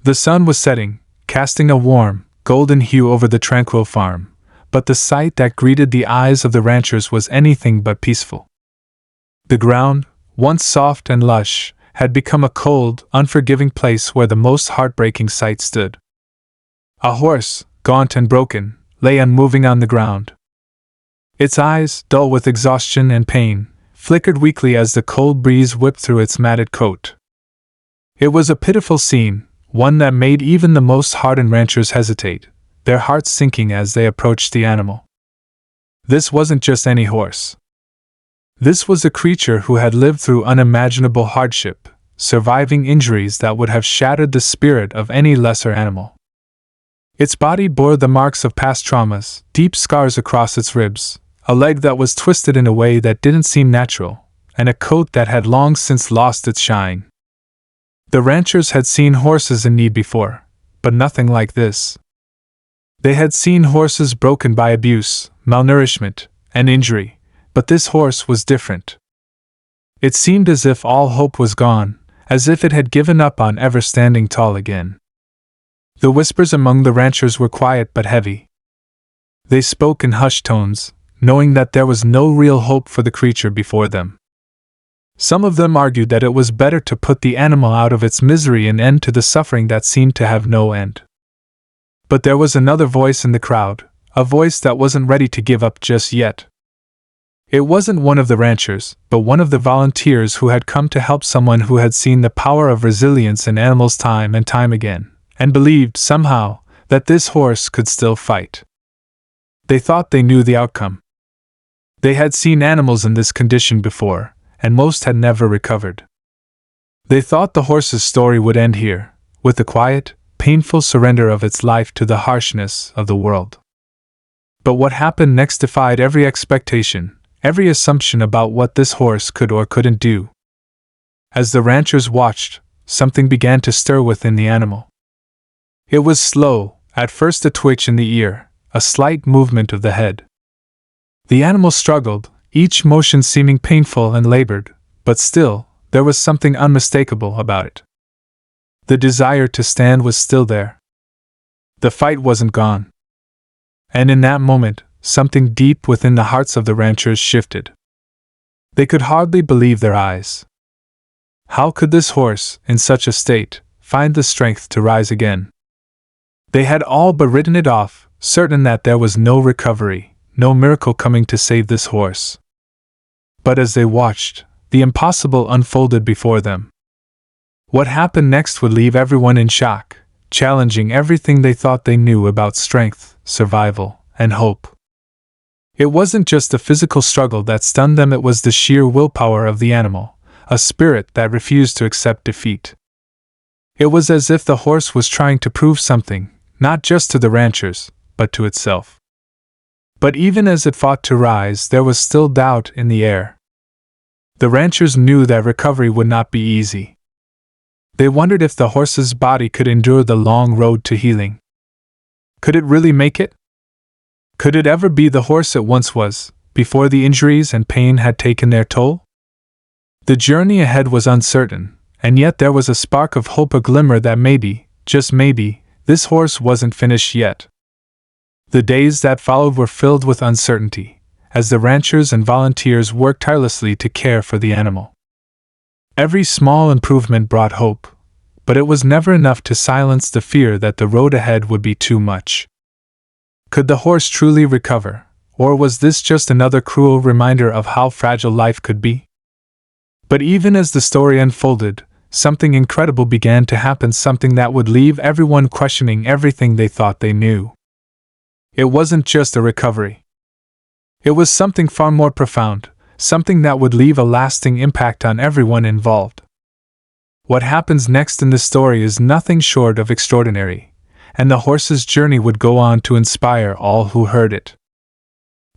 The sun was setting, casting a warm, golden hue over the tranquil farm, but the sight that greeted the eyes of the ranchers was anything but peaceful. The ground, once soft and lush, had become a cold, unforgiving place where the most heartbreaking sight stood. A horse, gaunt and broken, lay unmoving on the ground. Its eyes, dull with exhaustion and pain, flickered weakly as the cold breeze whipped through its matted coat. It was a pitiful scene, one that made even the most hardened ranchers hesitate, their hearts sinking as they approached the animal. This wasn't just any horse. This was a creature who had lived through unimaginable hardship, surviving injuries that would have shattered the spirit of any lesser animal. Its body bore the marks of past traumas, deep scars across its ribs, a leg that was twisted in a way that didn't seem natural, and a coat that had long since lost its shine. The ranchers had seen horses in need before, but nothing like this. They had seen horses broken by abuse, malnourishment, and injury, but this horse was different. It seemed as if all hope was gone, as if it had given up on ever standing tall again. The whispers among the ranchers were quiet but heavy. They spoke in hushed tones, knowing that there was no real hope for the creature before them. Some of them argued that it was better to put the animal out of its misery and end to the suffering that seemed to have no end. But there was another voice in the crowd, a voice that wasn't ready to give up just yet. It wasn't one of the ranchers, but one of the volunteers who had come to help someone who had seen the power of resilience in animals time and time again, and believed, somehow, that this horse could still fight. They thought they knew the outcome. They had seen animals in this condition before, and most had never recovered. They thought the horse's story would end here, with the quiet, painful surrender of its life to the harshness of the world. But what happened next defied every expectation, every assumption about what this horse could or couldn't do. As the ranchers watched, something began to stir within the animal. It was slow, at first a twitch in the ear, a slight movement of the head. The animal struggled, each motion seeming painful and labored, but still, there was something unmistakable about it. The desire to stand was still there. The fight wasn't gone. And in that moment, something deep within the hearts of the ranchers shifted. They could hardly believe their eyes. How could this horse, in such a state, find the strength to rise again? They had all but written it off, certain that there was no recovery, no miracle coming to save this horse. But as they watched, the impossible unfolded before them. What happened next would leave everyone in shock, challenging everything they thought they knew about strength, survival, and hope. It wasn't just the physical struggle that stunned them, it was the sheer willpower of the animal, a spirit that refused to accept defeat. It was as if the horse was trying to prove something, not just to the ranchers, but to itself. But even as it fought to rise, there was still doubt in the air. The ranchers knew that recovery would not be easy. They wondered if the horse's body could endure the long road to healing. Could it really make it? Could it ever be the horse it once was, before the injuries and pain had taken their toll? The journey ahead was uncertain, and yet there was a spark of hope, a glimmer that maybe, just maybe, this horse wasn't finished yet. The days that followed were filled with uncertainty, as the ranchers and volunteers worked tirelessly to care for the animal. Every small improvement brought hope, but it was never enough to silence the fear that the road ahead would be too much. Could the horse truly recover, or was this just another cruel reminder of how fragile life could be? But even as the story unfolded, something incredible began to happen, something that would leave everyone questioning everything they thought they knew. It wasn't just a recovery. It was something far more profound, something that would leave a lasting impact on everyone involved. What happens next in the story is nothing short of extraordinary, and the horse's journey would go on to inspire all who heard it.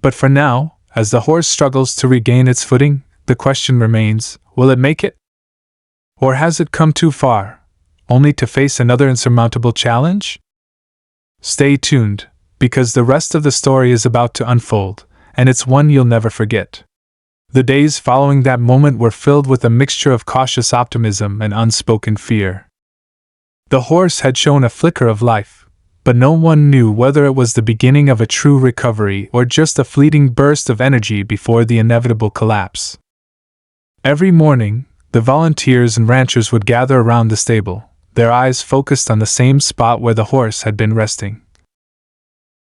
But for now, as the horse struggles to regain its footing, the question remains, will it make it? Or has it come too far, only to face another insurmountable challenge? Stay tuned, because the rest of the story is about to unfold, and it's one you'll never forget. The days following that moment were filled with a mixture of cautious optimism and unspoken fear. The horse had shown a flicker of life, but no one knew whether it was the beginning of a true recovery or just a fleeting burst of energy before the inevitable collapse. Every morning, the volunteers and ranchers would gather around the stable, their eyes focused on the same spot where the horse had been resting.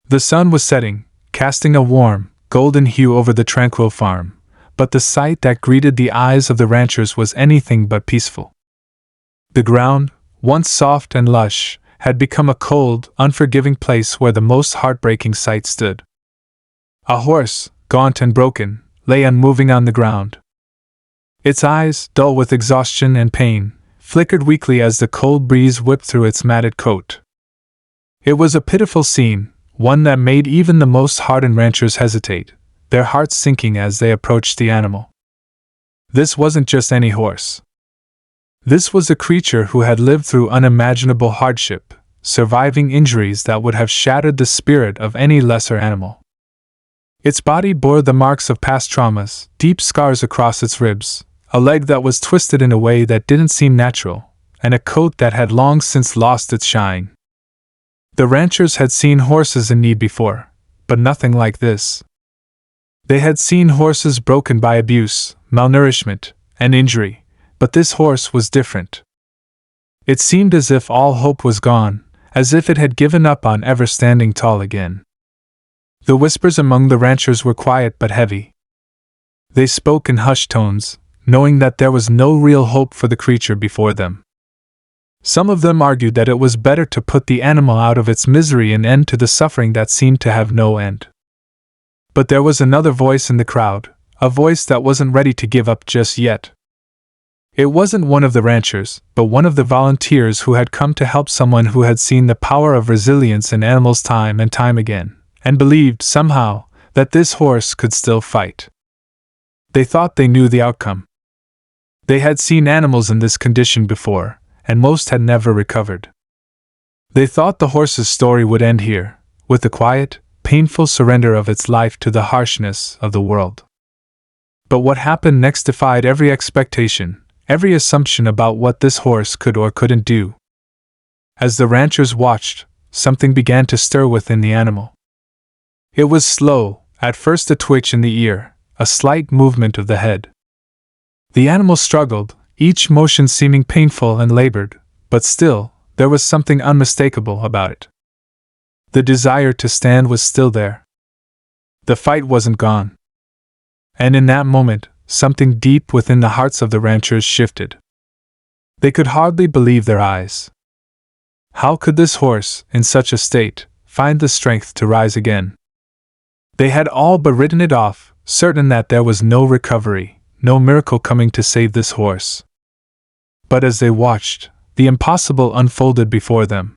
The sun was setting, casting a warm, golden hue over the tranquil farm, but the sight that greeted the eyes of the ranchers was anything but peaceful. The ground, once soft and lush, had become a cold, unforgiving place where the most heartbreaking sight stood. A horse, gaunt and broken, lay unmoving on the ground. Its eyes, dull with exhaustion and pain, flickered weakly as the cold breeze whipped through its matted coat. It was a pitiful scene, one that made even the most hardened ranchers hesitate, their hearts sinking as they approached the animal. This wasn't just any horse. This was a creature who had lived through unimaginable hardship, surviving injuries that would have shattered the spirit of any lesser animal. Its body bore the marks of past traumas, deep scars across its ribs, a leg that was twisted in a way that didn't seem natural, and a coat that had long since lost its shine. The ranchers had seen horses in need before, but nothing like this. They had seen horses broken by abuse, malnourishment, and injury, but this horse was different. It seemed as if all hope was gone, as if it had given up on ever standing tall again. The whispers among the ranchers were quiet but heavy. They spoke in hushed tones, knowing that there was no real hope for the creature before them. Some of them argued that it was better to put the animal out of its misery and end to the suffering that seemed to have no end. But there was another voice in the crowd, a voice that wasn't ready to give up just yet. It wasn't one of the ranchers, but one of the volunteers who had come to help someone who had seen the power of resilience in animals time and time again, and believed, somehow, that this horse could still fight. They thought they knew the outcome. They had seen animals in this condition before, and most had never recovered. They thought the horse's story would end here, with the quiet, painful surrender of its life to the harshness of the world. But what happened next defied every expectation, every assumption about what this horse could or couldn't do. As the ranchers watched, something began to stir within the animal. It was slow, at first a twitch in the ear, a slight movement of the head. The animal struggled, each motion seeming painful and labored, but still, there was something unmistakable about it. The desire to stand was still there. The fight wasn't gone. And in that moment, something deep within the hearts of the ranchers shifted. They could hardly believe their eyes. How could this horse, in such a state, find the strength to rise again? They had all but written it off, certain that there was no recovery, no miracle coming to save this horse. But as they watched, the impossible unfolded before them.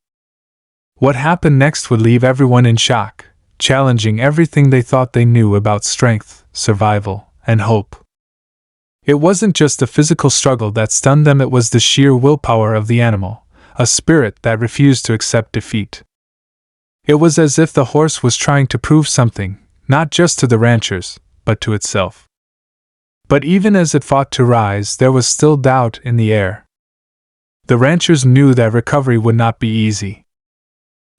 What happened next would leave everyone in shock, challenging everything they thought they knew about strength, survival, and hope. It wasn't just a physical struggle that stunned them, it was the sheer willpower of the animal, a spirit that refused to accept defeat. It was as if the horse was trying to prove something, not just to the ranchers, but to itself. But even as it fought to rise, there was still doubt in the air. The ranchers knew that recovery would not be easy.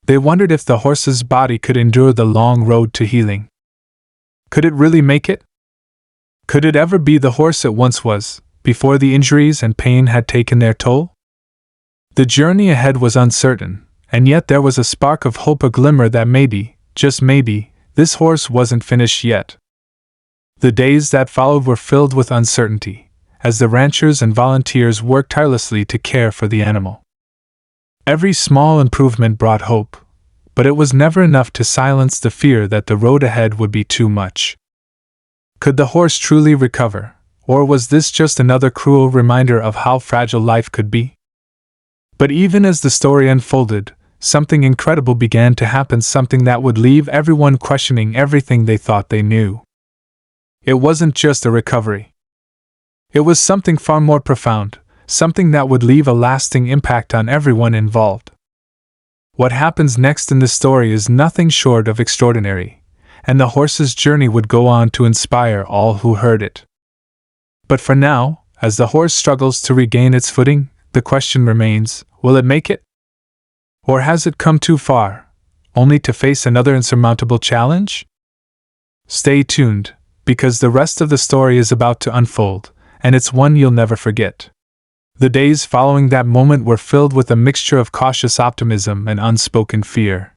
They wondered if the horse's body could endure the long road to healing. Could it really make it? Could it ever be the horse it once was, before the injuries and pain had taken their toll? The journey ahead was uncertain, and yet there was a spark of hope, a glimmer that maybe, just maybe, this horse wasn't finished yet. The days that followed were filled with uncertainty, as the ranchers and volunteers worked tirelessly to care for the animal. Every small improvement brought hope, but it was never enough to silence the fear that the road ahead would be too much. Could the horse truly recover, or was this just another cruel reminder of how fragile life could be? But even as the story unfolded, something incredible began to happen, something that would leave everyone questioning everything they thought they knew. It wasn't just a recovery. It was something far more profound, something that would leave a lasting impact on everyone involved. What happens next in this story is nothing short of extraordinary, and the horse's journey would go on to inspire all who heard it. But for now, as the horse struggles to regain its footing, the question remains, will it make it? Or has it come too far, only to face another insurmountable challenge? Stay tuned, because the rest of the story is about to unfold, and it's one you'll never forget. The days following that moment were filled with a mixture of cautious optimism and unspoken fear.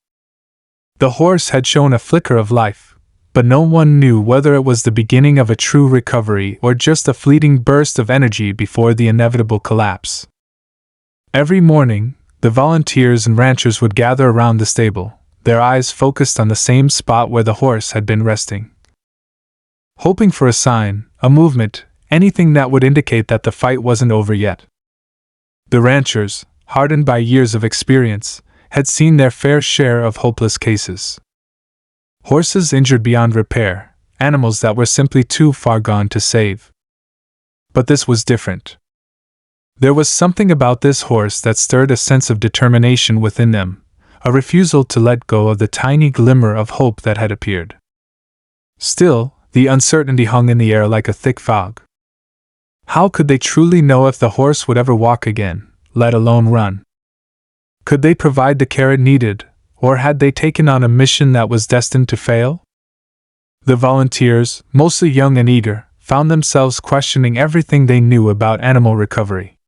The horse had shown a flicker of life, but no one knew whether it was the beginning of a true recovery or just a fleeting burst of energy before the inevitable collapse. Every morning, the volunteers and ranchers would gather around the stable, their eyes focused on the same spot where the horse had been resting. Hoping for a sign, a movement, anything that would indicate that the fight wasn't over yet. The ranchers, hardened by years of experience, had seen their fair share of hopeless cases. Horses injured beyond repair, animals that were simply too far gone to save. But this was different. There was something about this horse that stirred a sense of determination within them, a refusal to let go of the tiny glimmer of hope that had appeared. Still, the uncertainty hung in the air like a thick fog. How could they truly know if the horse would ever walk again, let alone run? Could they provide the care it needed, or had they taken on a mission that was destined to fail? The volunteers, mostly young and eager, found themselves questioning everything they knew about animal recovery.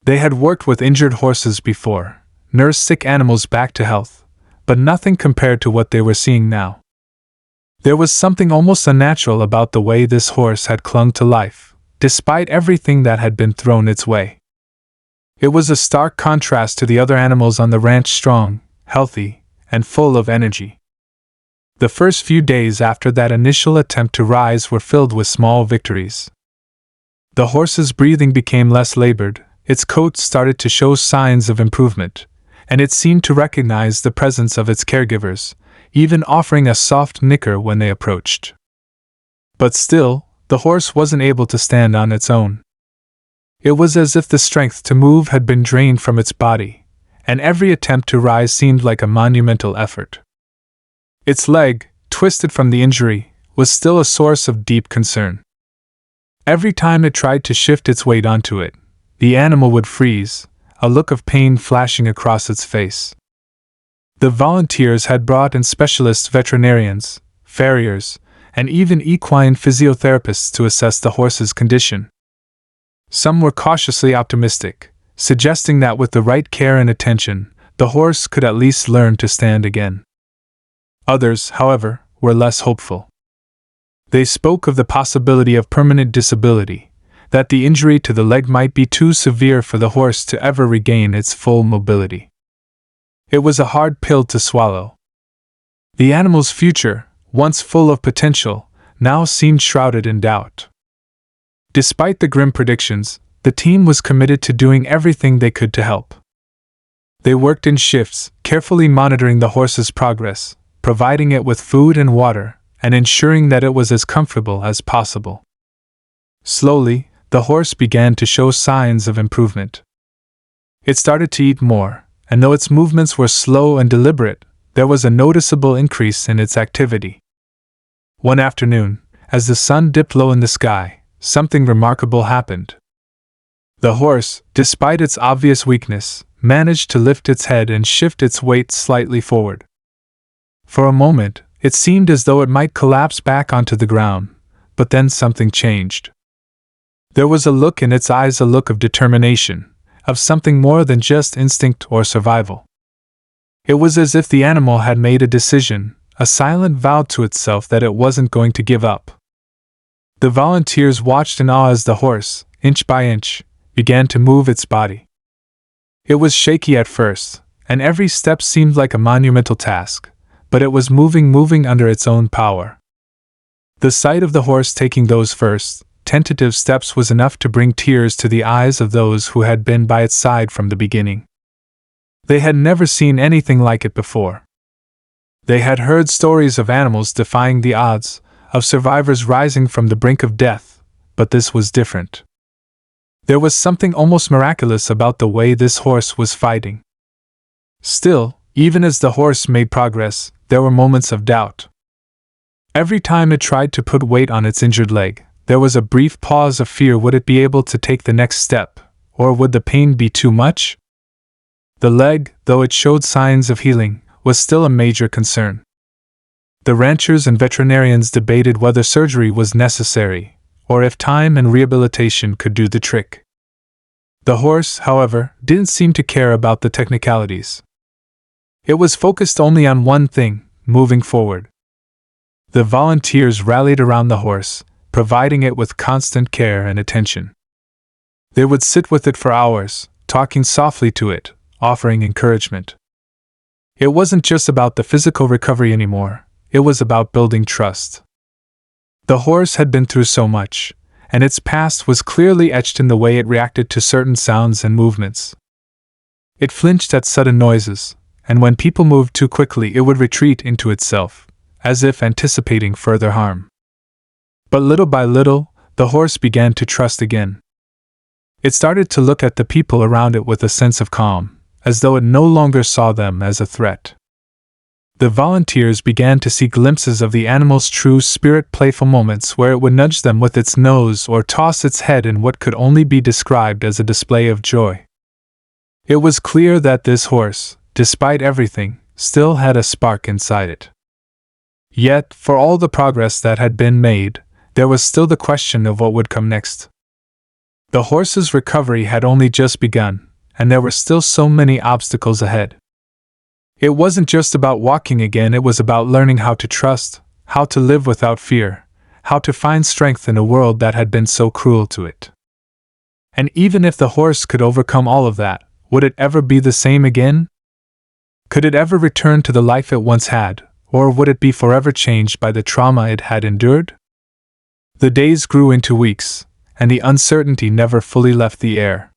They had worked with injured horses before, nursed sick animals back to health, but nothing compared to what they were seeing now. There was something almost unnatural about the way this horse had clung to life, despite everything that had been thrown its way. It was a stark contrast to the other animals on the ranch, strong, healthy, and full of energy. The first few days after that initial attempt to rise were filled with small victories. The horse's breathing became less labored, its coat started to show signs of improvement, and it seemed to recognize the presence of its caregivers, even offering a soft nicker when they approached. But still, the horse wasn't able to stand on its own. It was as if the strength to move had been drained from its body, and every attempt to rise seemed like a monumental effort. Its leg, twisted from the injury, was still a source of deep concern. Every time it tried to shift its weight onto it, the animal would freeze, a look of pain flashing across its face. The volunteers had brought in specialist veterinarians, farriers, and even equine physiotherapists to assess the horse's condition. Some were cautiously optimistic, suggesting that with the right care and attention, the horse could at least learn to stand again. Others, however, were less hopeful. They spoke of the possibility of permanent disability, that the injury to the leg might be too severe for the horse to ever regain its full mobility. It was a hard pill to swallow. The animal's future, once full of potential, now seemed shrouded in doubt. Despite the grim predictions, the team was committed to doing everything they could to help. They worked in shifts, carefully monitoring the horse's progress, providing it with food and water, and ensuring that it was as comfortable as possible. Slowly, the horse began to show signs of improvement. It started to eat more, and though its movements were slow and deliberate, there was a noticeable increase in its activity. One afternoon, as the sun dipped low in the sky, something remarkable happened. The horse, despite its obvious weakness, managed to lift its head and shift its weight slightly forward. For a moment, it seemed as though it might collapse back onto the ground, but then something changed. There was a look in its eyes, a look of determination, of something more than just instinct or survival. It was as if the animal had made a decision, a silent vow to itself that it wasn't going to give up. The volunteers watched in awe as the horse, inch by inch, began to move its body. It was shaky at first, and every step seemed like a monumental task, but it was moving under its own power. The sight of the horse taking those first, tentative steps was enough to bring tears to the eyes of those who had been by its side from the beginning. They had never seen anything like it before. They had heard stories of animals defying the odds, of survivors rising from the brink of death, but this was different. There was something almost miraculous about the way this horse was fighting. Still, even as the horse made progress, there were moments of doubt. Every time it tried to put weight on its injured leg, there was a brief pause of fear. Would it be able to take the next step, or would the pain be too much? The leg, though it showed signs of healing, was still a major concern. The ranchers and veterinarians debated whether surgery was necessary, or if time and rehabilitation could do the trick. The horse, however, didn't seem to care about the technicalities. It was focused only on one thing: moving forward. The volunteers rallied around the horse, providing it with constant care and attention. They would sit with it for hours, talking softly to it, offering encouragement. It wasn't just about the physical recovery anymore, it was about building trust. The horse had been through so much, and its past was clearly etched in the way it reacted to certain sounds and movements. It flinched at sudden noises, and when people moved too quickly it would retreat into itself, as if anticipating further harm. But little by little, the horse began to trust again. It started to look at the people around it with a sense of calm, as though it no longer saw them as a threat. The volunteers began to see glimpses of the animal's true spirit, playful moments where it would nudge them with its nose or toss its head in what could only be described as a display of joy. It was clear that this horse, despite everything, still had a spark inside it. Yet, for all the progress that had been made, there was still the question of what would come next. The horse's recovery had only just begun, and there were still so many obstacles ahead. It wasn't just about walking again, it was about learning how to trust, how to live without fear, how to find strength in a world that had been so cruel to it. And even if the horse could overcome all of that, would it ever be the same again? Could it ever return to the life it once had, or would it be forever changed by the trauma it had endured? The days grew into weeks, and the uncertainty never fully left the air.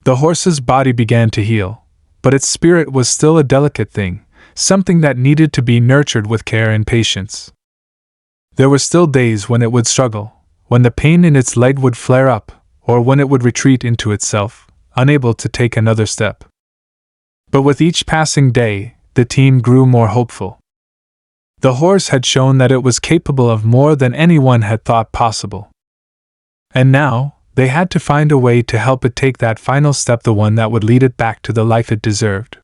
The horse's body began to heal, but its spirit was still a delicate thing, something that needed to be nurtured with care and patience. There were still days when it would struggle, when the pain in its leg would flare up, or when it would retreat into itself, unable to take another step. But with each passing day, the team grew more hopeful. The horse had shown that it was capable of more than anyone had thought possible. And now, they had to find a way to help it take that final step, the one that would lead it back to the life it deserved.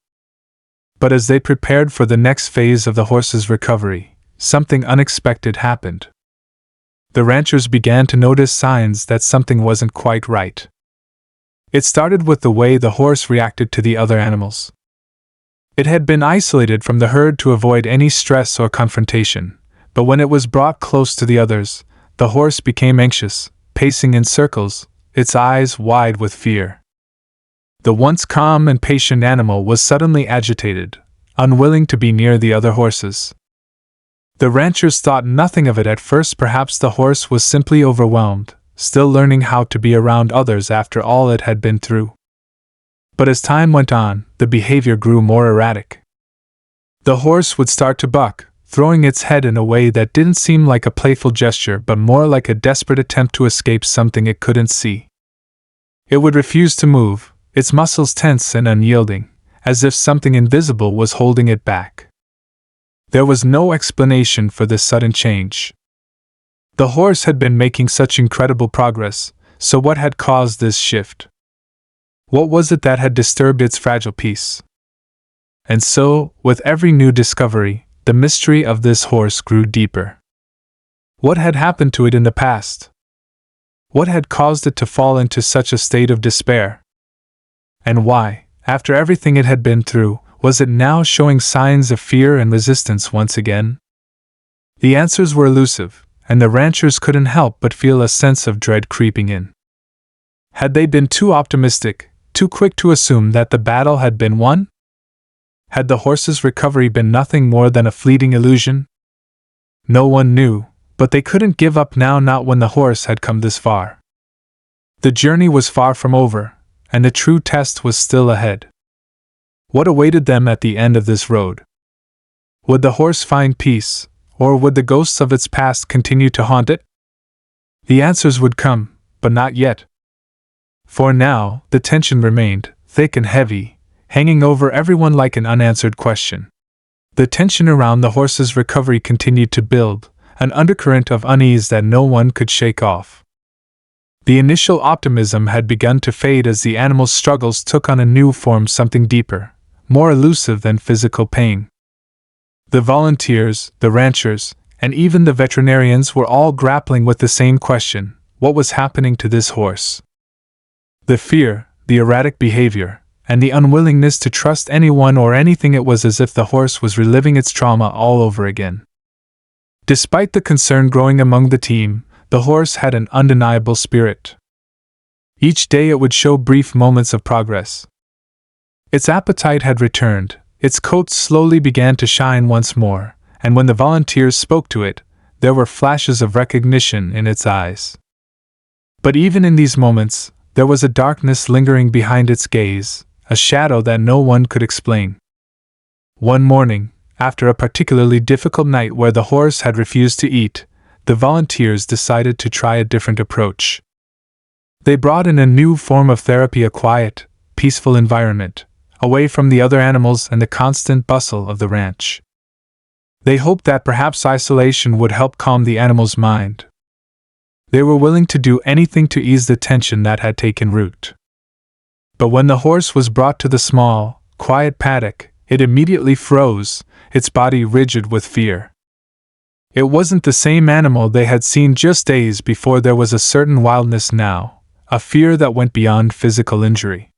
But as they prepared for the next phase of the horse's recovery, something unexpected happened. The ranchers began to notice signs that something wasn't quite right. It started with the way the horse reacted to the other animals. It had been isolated from the herd to avoid any stress or confrontation, but when it was brought close to the others, the horse became anxious, pacing in circles, its eyes wide with fear. The once calm and patient animal was suddenly agitated, unwilling to be near the other horses. The ranchers thought nothing of it at first. Perhaps the horse was simply overwhelmed, still learning how to be around others after all it had been through. But as time went on, the behavior grew more erratic. The horse would start to buck, throwing its head in a way that didn't seem like a playful gesture but more like a desperate attempt to escape something it couldn't see. It would refuse to move, its muscles tense and unyielding, as if something invisible was holding it back. There was no explanation for this sudden change. The horse had been making such incredible progress, so what had caused this shift? What was it that had disturbed its fragile peace? And so, with every new discovery, the mystery of this horse grew deeper. What had happened to it in the past? What had caused it to fall into such a state of despair? And why, after everything it had been through, was it now showing signs of fear and resistance once again? The answers were elusive, and the ranchers couldn't help but feel a sense of dread creeping in. Had they been too optimistic, too quick to assume that the battle had been won? Had the horse's recovery been nothing more than a fleeting illusion? No one knew, but they couldn't give up now, not when the horse had come this far. The journey was far from over, and the true test was still ahead. What awaited them at the end of this road? Would the horse find peace, or would the ghosts of its past continue to haunt it? The answers would come, but not yet. For now, the tension remained, thick and heavy, hanging over everyone like an unanswered question. The tension around the horse's recovery continued to build, an undercurrent of unease that no one could shake off. The initial optimism had begun to fade as the animal's struggles took on a new form, something deeper, more elusive than physical pain. The volunteers, the ranchers, and even the veterinarians were all grappling with the same question: what was happening to this horse? The fear, the erratic behavior, and the unwillingness to trust anyone or anything. It was as if the horse was reliving its trauma all over again. Despite the concern growing among the team, the horse had an undeniable spirit. Each day it would show brief moments of progress. Its appetite had returned, its coat slowly began to shine once more, and when the volunteers spoke to it, there were flashes of recognition in its eyes. But even in these moments, there was a darkness lingering behind its gaze, a shadow that no one could explain. One morning, after a particularly difficult night where the horse had refused to eat, the volunteers decided to try a different approach. They brought in a new form of therapy, a quiet, peaceful environment, away from the other animals and the constant bustle of the ranch. They hoped that perhaps isolation would help calm the animal's mind. They were willing to do anything to ease the tension that had taken root. But when the horse was brought to the small, quiet paddock, it immediately froze, its body rigid with fear. It wasn't the same animal they had seen just days before. There was a certain wildness now, a fear that went beyond physical injury.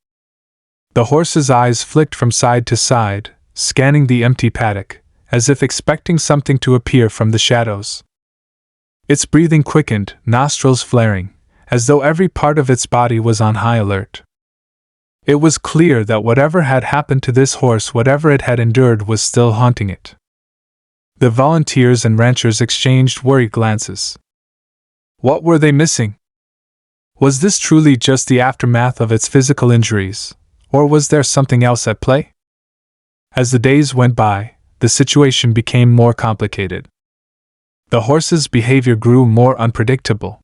The horse's eyes flicked from side to side, scanning the empty paddock, as if expecting something to appear from the shadows. Its breathing quickened, nostrils flaring, as though every part of its body was on high alert. It was clear that whatever had happened to this horse, whatever it had endured, was still haunting it. The volunteers and ranchers exchanged worried glances. What were they missing? Was this truly just the aftermath of its physical injuries, or was there something else at play? As the days went by, the situation became more complicated. The horse's behavior grew more unpredictable.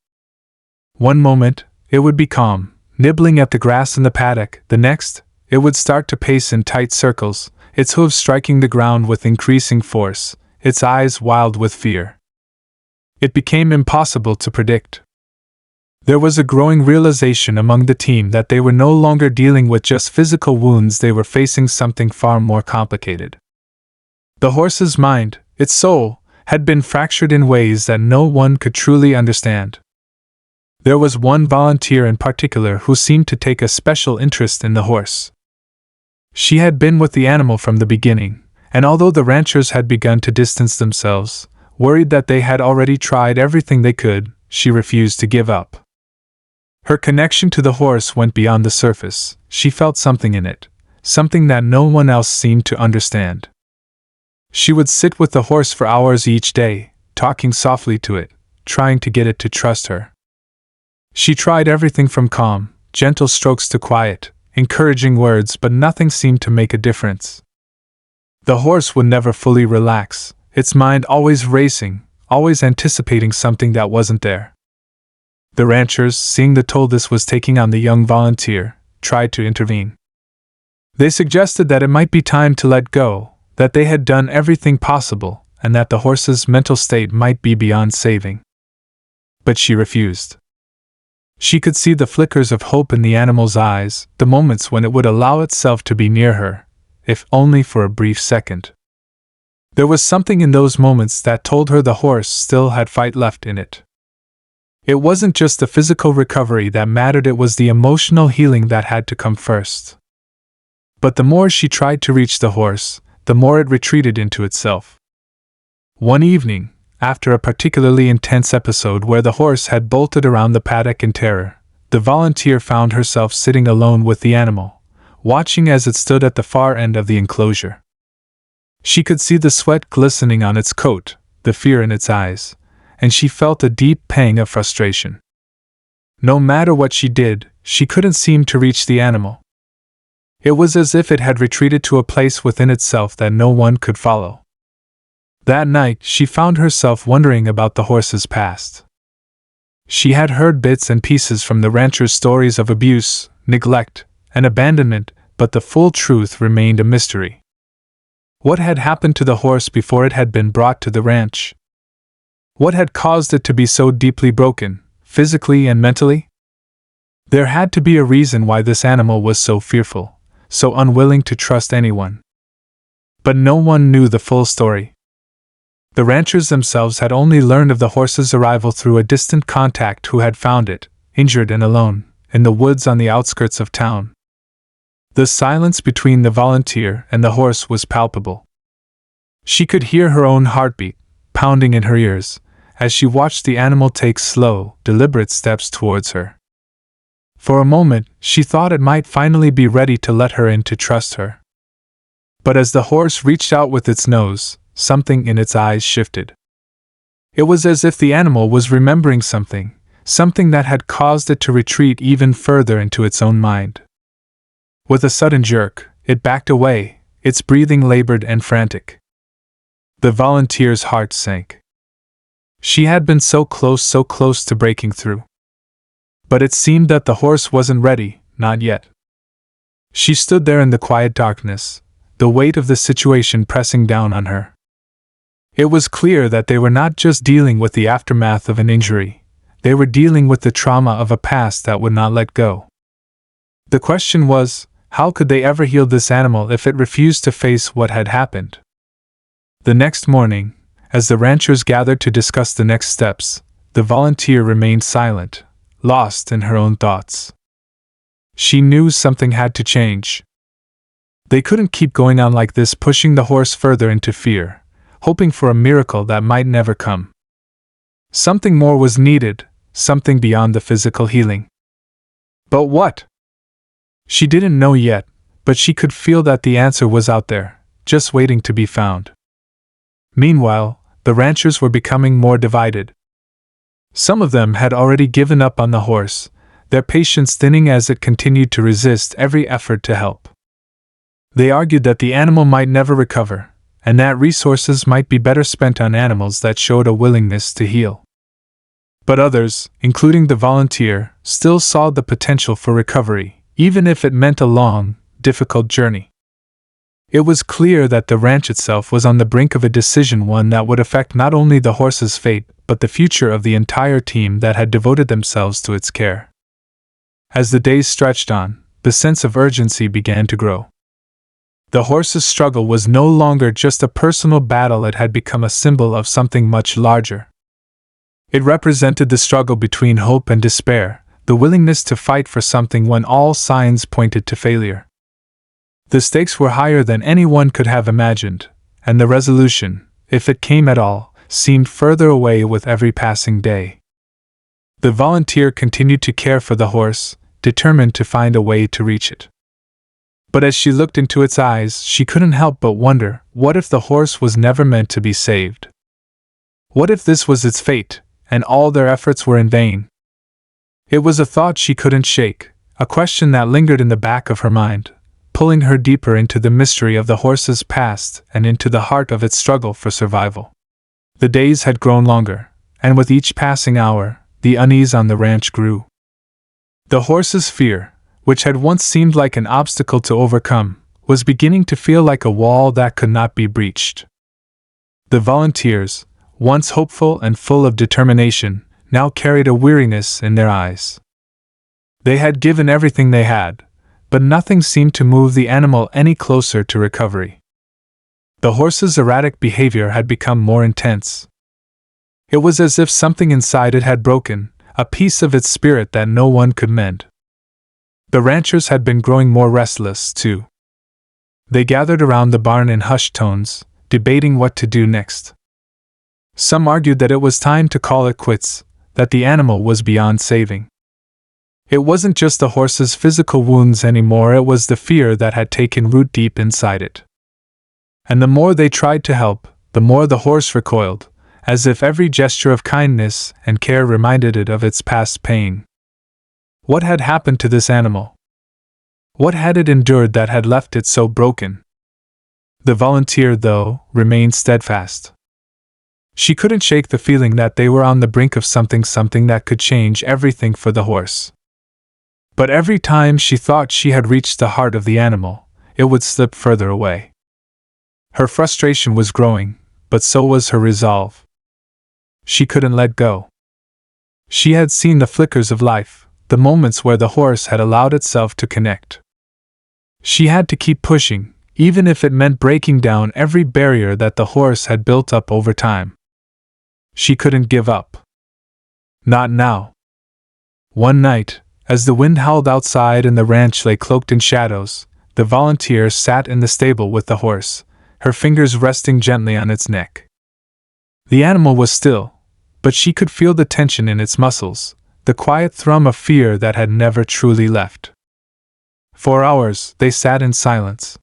One moment, it would be calm, nibbling at the grass in the paddock. The next, it would start to pace in tight circles, its hooves striking the ground with increasing force, its eyes wild with fear. It became impossible to predict. There was a growing realization among the team that they were no longer dealing with just physical wounds. They were facing something far more complicated. The horse's mind, its soul, had been fractured in ways that no one could truly understand. There was one volunteer in particular who seemed to take a special interest in the horse. She had been with the animal from the beginning, and although the ranchers had begun to distance themselves, worried that they had already tried everything they could, she refused to give up. Her connection to the horse went beyond the surface. She felt something in it, something that no one else seemed to understand. She would sit with the horse for hours each day, talking softly to it, trying to get it to trust her. She tried everything from calm, gentle strokes to quiet, encouraging words, but nothing seemed to make a difference. The horse would never fully relax, its mind always racing, always anticipating something that wasn't there. The ranchers, seeing the toll this was taking on the young volunteer, tried to intervene. They suggested that it might be time to let go, that they had done everything possible, and that the horse's mental state might be beyond saving. But she refused. She could see the flickers of hope in the animal's eyes, the moments when it would allow itself to be near her, if only for a brief second. There was something in those moments that told her the horse still had fight left in it. It wasn't just the physical recovery that mattered, it was the emotional healing that had to come first. But the more she tried to reach the horse, the more it retreated into itself. One evening, after a particularly intense episode where the horse had bolted around the paddock in terror, the volunteer found herself sitting alone with the animal, watching as it stood at the far end of the enclosure. She could see the sweat glistening on its coat, the fear in its eyes, and she felt a deep pang of frustration. No matter what she did, she couldn't seem to reach the animal. It was as if it had retreated to a place within itself that no one could follow. That night, she found herself wondering about the horse's past. She had heard bits and pieces from the ranchers' stories of abuse, neglect, and abandonment, but the full truth remained a mystery. What had happened to the horse before it had been brought to the ranch? What had caused it to be so deeply broken, physically and mentally? There had to be a reason why this animal was so fearful, so unwilling to trust anyone. But no one knew the full story. The ranchers themselves had only learned of the horse's arrival through a distant contact who had found it, injured and alone, in the woods on the outskirts of town. The silence between the volunteer and the horse was palpable. She could hear her own heartbeat, pounding in her ears, as she watched the animal take slow, deliberate steps towards her. For a moment, she thought it might finally be ready to let her in, to trust her. But as the horse reached out with its nose, something in its eyes shifted. It was as if the animal was remembering something that had caused it to retreat even further into its own mind. With a sudden jerk, it backed away, its breathing labored and frantic. The volunteer's heart sank. She had been so close to breaking through. But it seemed that the horse wasn't ready, not yet. She stood there in the quiet darkness, the weight of the situation pressing down on her. It was clear that they were not just dealing with the aftermath of an injury, they were dealing with the trauma of a past that would not let go. The question was, how could they ever heal this animal if it refused to face what had happened? The next morning, as the ranchers gathered to discuss the next steps, the volunteer remained silent, lost in her own thoughts. She knew something had to change. They couldn't keep going on like this, pushing the horse further into fear, hoping for a miracle that might never come. Something more was needed, something beyond the physical healing. But what? She didn't know yet, but she could feel that the answer was out there, just waiting to be found. Meanwhile, the ranchers were becoming more divided. Some of them had already given up on the horse, their patience thinning as it continued to resist every effort to help. They argued that the animal might never recover, and that resources might be better spent on animals that showed a willingness to heal. But others, including the volunteer, still saw the potential for recovery, even if it meant a long, difficult journey. It was clear that the ranch itself was on the brink of a decision, one that would affect not only the horse's fate, but the future of the entire team that had devoted themselves to its care. As the days stretched on, the sense of urgency began to grow. The horse's struggle was no longer just a personal battle, it had become a symbol of something much larger. It represented the struggle between hope and despair, the willingness to fight for something when all signs pointed to failure. The stakes were higher than anyone could have imagined, and the resolution, if it came at all, seemed further away with every passing day. The volunteer continued to care for the horse, determined to find a way to reach it. But as she looked into its eyes, she couldn't help but wonder, what if the horse was never meant to be saved? What if this was its fate, and all their efforts were in vain? It was a thought she couldn't shake, a question that lingered in the back of her mind, pulling her deeper into the mystery of the horse's past and into the heart of its struggle for survival. The days had grown longer, and with each passing hour, the unease on the ranch grew. The horse's fear, which had once seemed like an obstacle to overcome, was beginning to feel like a wall that could not be breached. The volunteers, once hopeful and full of determination, now carried a weariness in their eyes. They had given everything they had, but nothing seemed to move the animal any closer to recovery. The horse's erratic behavior had become more intense. It was as if something inside it had broken, a piece of its spirit that no one could mend. The ranchers had been growing more restless, too. They gathered around the barn in hushed tones, debating what to do next. Some argued that it was time to call it quits, that the animal was beyond saving. It wasn't just the horse's physical wounds anymore, it was the fear that had taken root deep inside it. And the more they tried to help, the more the horse recoiled, as if every gesture of kindness and care reminded it of its past pain. What had happened to this animal? What had it endured that had left it so broken? The volunteer, though, remained steadfast. She couldn't shake the feeling that they were on the brink of something that could change everything for the horse. But every time she thought she had reached the heart of the animal, it would slip further away. Her frustration was growing, but so was her resolve. She couldn't let go. She had seen the flickers of life, the moments where the horse had allowed itself to connect. She had to keep pushing, even if it meant breaking down every barrier that the horse had built up over time. She couldn't give up. Not now. One night, as the wind howled outside and the ranch lay cloaked in shadows, the volunteer sat in the stable with the horse, her fingers resting gently on its neck. The animal was still, but she could feel the tension in its muscles, the quiet thrum of fear that had never truly left. For hours, they sat in silence.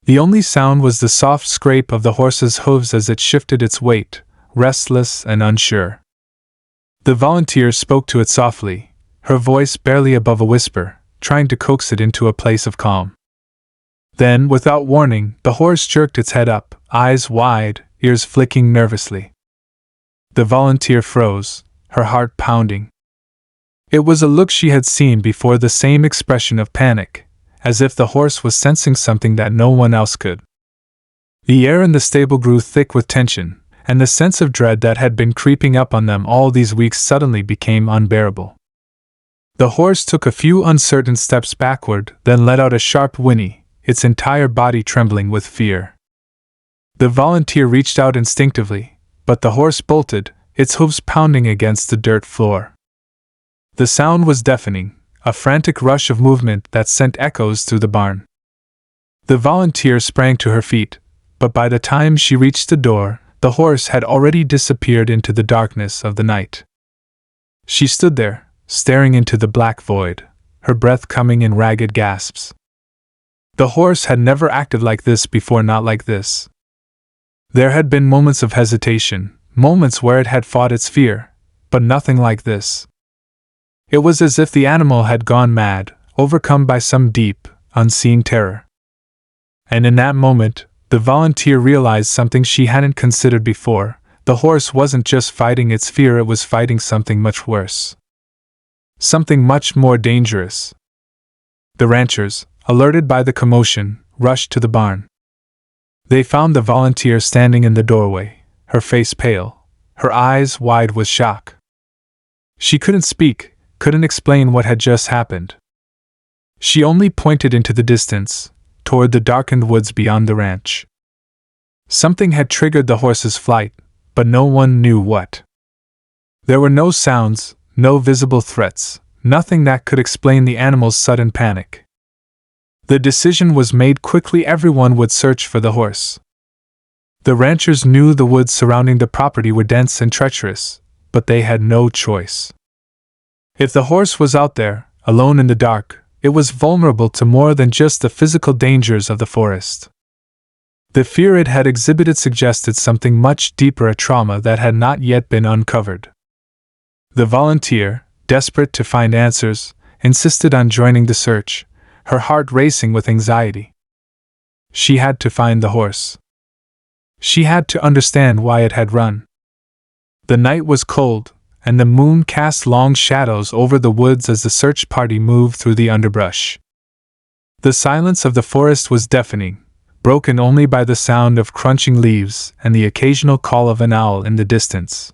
The only sound was the soft scrape of the horse's hooves as it shifted its weight, restless and unsure. The volunteer spoke to it softly, her voice barely above a whisper, trying to coax it into a place of calm. Then, without warning, the horse jerked its head up, eyes wide, ears flicking nervously. The volunteer froze, her heart pounding. It was a look she had seen before, the same expression of panic, as if the horse was sensing something that no one else could. The air in the stable grew thick with tension, and the sense of dread that had been creeping up on them all these weeks suddenly became unbearable. The horse took a few uncertain steps backward, then let out a sharp whinny, its entire body trembling with fear. The volunteer reached out instinctively, but the horse bolted, its hooves pounding against the dirt floor. The sound was deafening, a frantic rush of movement that sent echoes through the barn. The volunteer sprang to her feet, but by the time she reached the door, the horse had already disappeared into the darkness of the night. She stood there, staring into the black void, her breath coming in ragged gasps. The horse had never acted like this before, not like this. There had been moments of hesitation, moments where it had fought its fear, but nothing like this. It was as if the animal had gone mad, overcome by some deep, unseen terror. And in that moment, the volunteer realized something she hadn't considered before. The horse wasn't just fighting its fear, it was fighting something much worse. Something much more dangerous. The ranchers, alerted by the commotion, rushed to the barn. They found the volunteer standing in the doorway, her face pale, her eyes wide with shock. She couldn't speak, couldn't explain what had just happened. She only pointed into the distance, toward the darkened woods beyond the ranch. Something had triggered the horse's flight, but no one knew what. There were no sounds, no visible threats, nothing that could explain the animal's sudden panic. The decision was made quickly: everyone would search for the horse. The ranchers knew the woods surrounding the property were dense and treacherous, but they had no choice. If the horse was out there, alone in the dark, it was vulnerable to more than just the physical dangers of the forest. The fear it had exhibited suggested something much deeper, a trauma that had not yet been uncovered. The volunteer, desperate to find answers, insisted on joining the search, her heart racing with anxiety. She had to find the horse. She had to understand why it had run. The night was cold, and the moon cast long shadows over the woods as the search party moved through the underbrush. The silence of the forest was deafening, broken only by the sound of crunching leaves and the occasional call of an owl in the distance.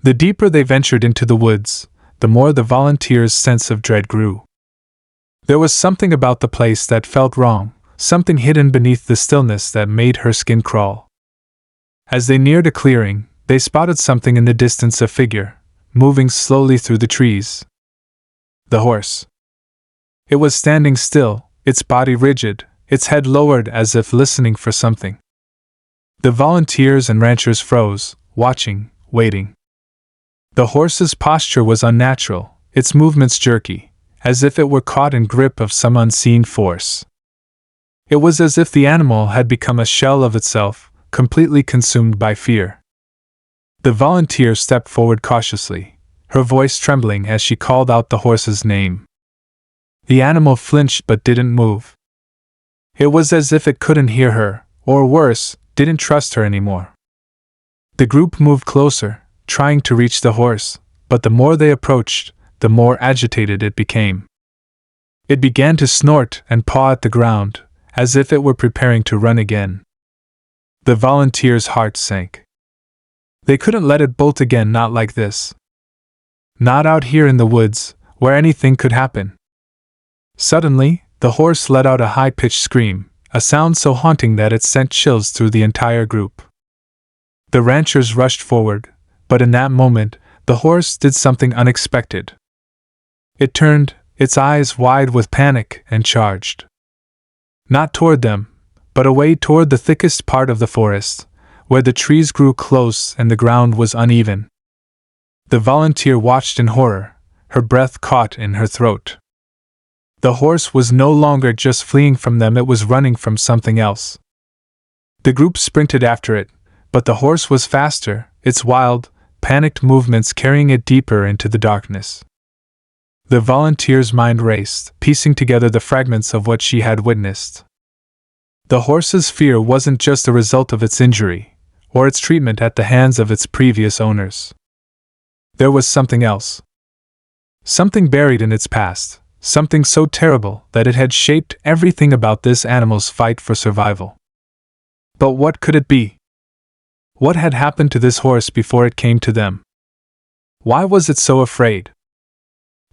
The deeper they ventured into the woods, the more the volunteers' sense of dread grew. There was something about the place that felt wrong, something hidden beneath the stillness that made her skin crawl. As they neared a clearing, they spotted something in the distance, a figure, moving slowly through the trees. The horse. It was standing still, its body rigid, its head lowered as if listening for something. The volunteers and ranchers froze, watching, waiting. The horse's posture was unnatural, its movements jerky, as if it were caught in grip of some unseen force. It was as if the animal had become a shell of itself, completely consumed by fear. The volunteer stepped forward cautiously, her voice trembling as she called out the horse's name. The animal flinched but didn't move. It was as if it couldn't hear her, or worse, didn't trust her anymore. The group moved closer, trying to reach the horse, but the more they approached, the more agitated it became. It began to snort and paw at the ground, as if it were preparing to run again. The volunteer's heart sank. They couldn't let it bolt again, not like this. Not out here in the woods, where anything could happen. Suddenly, the horse let out a high-pitched scream, a sound so haunting that it sent chills through the entire group. The ranchers rushed forward, but in that moment, the horse did something unexpected. It turned, its eyes wide with panic, and charged. Not toward them, but away toward the thickest part of the forest, where the trees grew close and the ground was uneven. The volunteer watched in horror, her breath caught in her throat. The horse was no longer just fleeing from them, it was running from something else. The group sprinted after it, but the horse was faster, its wild, panicked movements carrying it deeper into the darkness. The volunteer's mind raced, piecing together the fragments of what she had witnessed. The horse's fear wasn't just a result of its injury, or its treatment at the hands of its previous owners. There was something else. Something buried in its past, something so terrible that it had shaped everything about this animal's fight for survival. But what could it be? What had happened to this horse before it came to them? Why was it so afraid?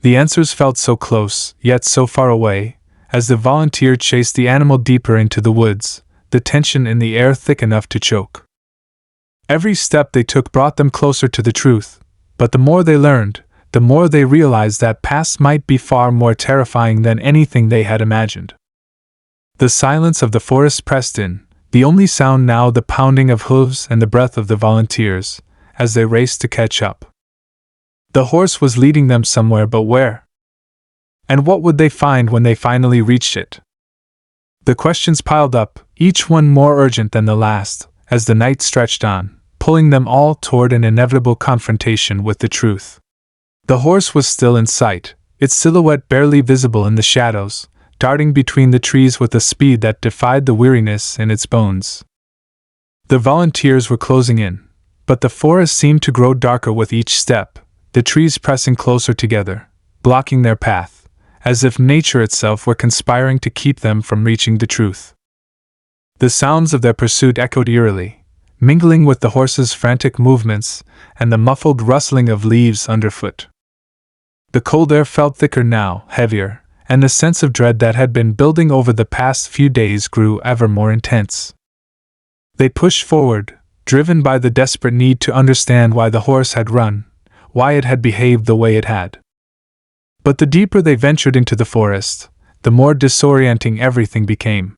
The answers felt so close, yet so far away, as the volunteer chased the animal deeper into the woods, the tension in the air thick enough to choke. Every step they took brought them closer to the truth, but the more they learned, the more they realized that past might be far more terrifying than anything they had imagined. The silence of the forest pressed in, the only sound now the pounding of hooves and the breath of the volunteers, as they raced to catch up. The horse was leading them somewhere, but where? And what would they find when they finally reached it? The questions piled up, each one more urgent than the last, as the night stretched on, pulling them all toward an inevitable confrontation with the truth. The horse was still in sight, its silhouette barely visible in the shadows, darting between the trees with a speed that defied the weariness in its bones. The volunteers were closing in, but the forest seemed to grow darker with each step, the trees pressing closer together, blocking their path, as if nature itself were conspiring to keep them from reaching the truth. The sounds of their pursuit echoed eerily, mingling with the horse's frantic movements and the muffled rustling of leaves underfoot. The cold air felt thicker now, heavier, and the sense of dread that had been building over the past few days grew ever more intense. They pushed forward, driven by the desperate need to understand why the horse had run, why it had behaved the way it had. But the deeper they ventured into the forest, the more disorienting everything became.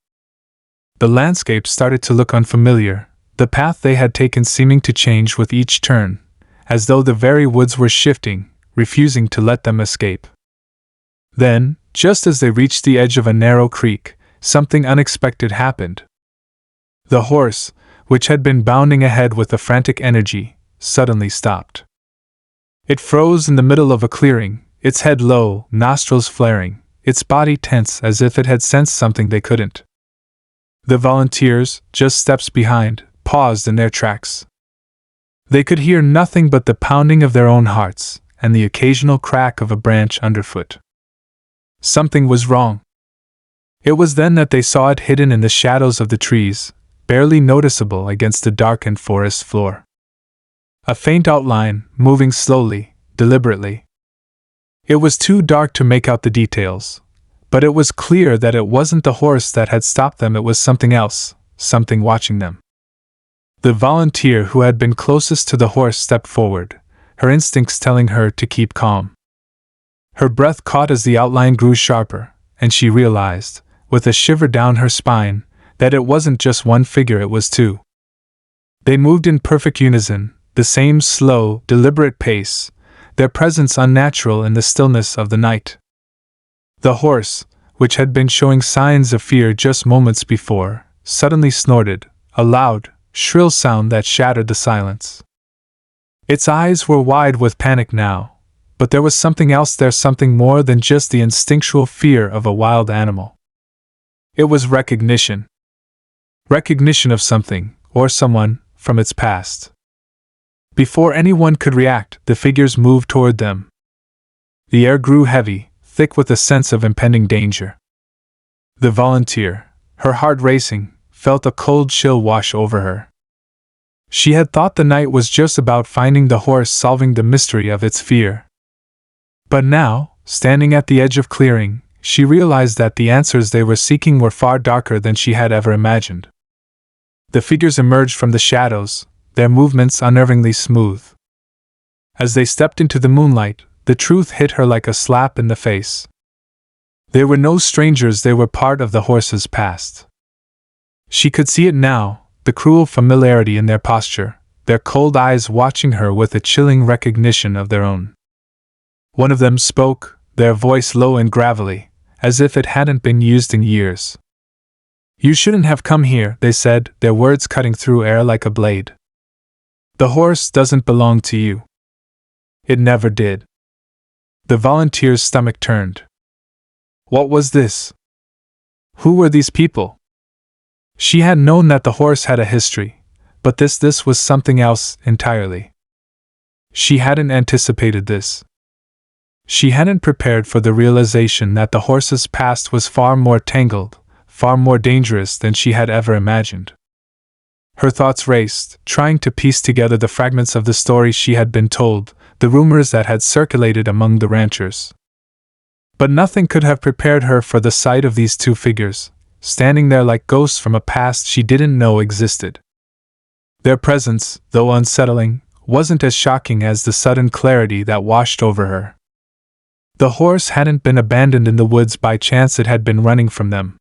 The landscape started to look unfamiliar, the path they had taken seeming to change with each turn, as though the very woods were shifting, refusing to let them escape. Then, just as they reached the edge of a narrow creek, something unexpected happened. The horse, which had been bounding ahead with a frantic energy, suddenly stopped. It froze in the middle of a clearing, its head low, nostrils flaring, its body tense as if it had sensed something they couldn't. The volunteers, just steps behind, paused in their tracks. They could hear nothing but the pounding of their own hearts and the occasional crack of a branch underfoot. Something was wrong. It was then that they saw it hidden in the shadows of the trees, barely noticeable against the darkened forest floor. A faint outline, moving slowly, deliberately. It was too dark to make out the details, but it was clear that it wasn't the horse that had stopped them, it was something else, something watching them. The volunteer who had been closest to the horse stepped forward, her instincts telling her to keep calm. Her breath caught as the outline grew sharper, and she realized, with a shiver down her spine, that it wasn't just one figure, it was two. They moved in perfect unison, the same slow, deliberate pace, their presence unnatural in the stillness of the night. The horse, which had been showing signs of fear just moments before, suddenly snorted, a loud, shrill sound that shattered the silence. Its eyes were wide with panic now, but there was something else there, something more than just the instinctual fear of a wild animal. It was recognition. Recognition of something, or someone, from its past. Before anyone could react, the figures moved toward them. The air grew heavy, thick with a sense of impending danger. The volunteer, her heart racing, felt a cold chill wash over her. She had thought the night was just about finding the horse, solving the mystery of its fear. But now, standing at the edge of clearing, she realized that the answers they were seeking were far darker than she had ever imagined. The figures emerged from the shadows, their movements unnervingly smooth. As they stepped into the moonlight, the truth hit her like a slap in the face. They were no strangers, they were part of the horse's past. She could see it now, the cruel familiarity in their posture, their cold eyes watching her with a chilling recognition of their own. One of them spoke, their voice low and gravelly, as if it hadn't been used in years. "You shouldn't have come here," they said, their words cutting through air like a blade. "The horse doesn't belong to you. It never did." The volunteer's stomach turned. What was this? Who were these people? She had known that the horse had a history, but this was something else entirely. She hadn't anticipated this. She hadn't prepared for the realization that the horse's past was far more tangled, far more dangerous than she had ever imagined. Her thoughts raced, trying to piece together the fragments of the story she had been told, the rumors that had circulated among the ranchers. But nothing could have prepared her for the sight of these two figures, standing there like ghosts from a past she didn't know existed. Their presence, though unsettling, wasn't as shocking as the sudden clarity that washed over her. The horse hadn't been abandoned in the woods by chance, it had been running from them.